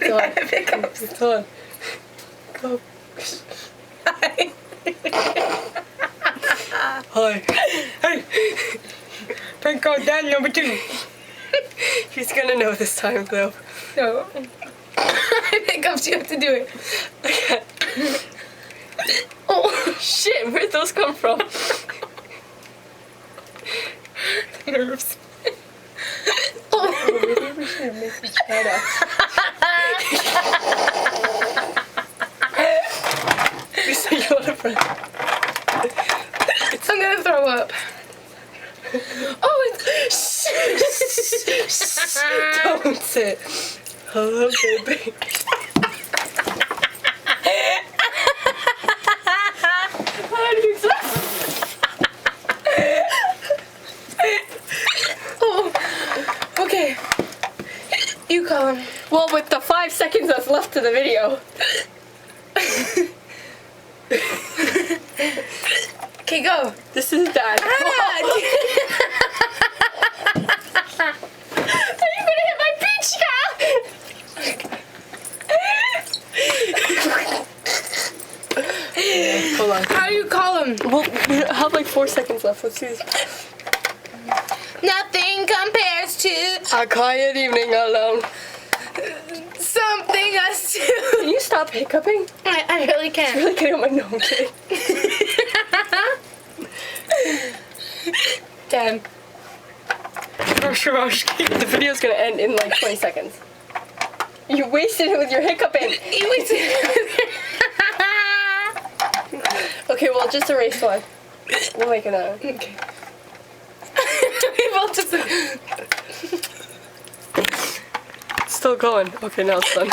Go on. Hiccups. It's on. Go. Hi. Hi. Hey. Prank call dad number 2. He's gonna know this time though. No. Hiccups, you have to do it. Okay. Oh shit, where'd those come from? Nerves. Oh, maybe we should make this better. So you want to friend? I'm gonna throw up. Oh, it's... Don't sit. Hello, baby. Oh, okay. You call him. Well, with the 5 seconds that's left to the video. Okay, go. This is Dad. Are you gonna hit my peach Hold on. How do you call him? Well, we have like 4 seconds left. Let's see this. Nothing compares to A quiet evening alone. something us two. Can you stop hiccuping? I really It's can't. really getting on my nose. I'm kidding. Damn. The video's gonna end in like 20 seconds. You wasted it with your hiccuping. You wasted. Okay, well, just erase one. We'll make another. Okay. We both just. Still going. Okay, now it's done.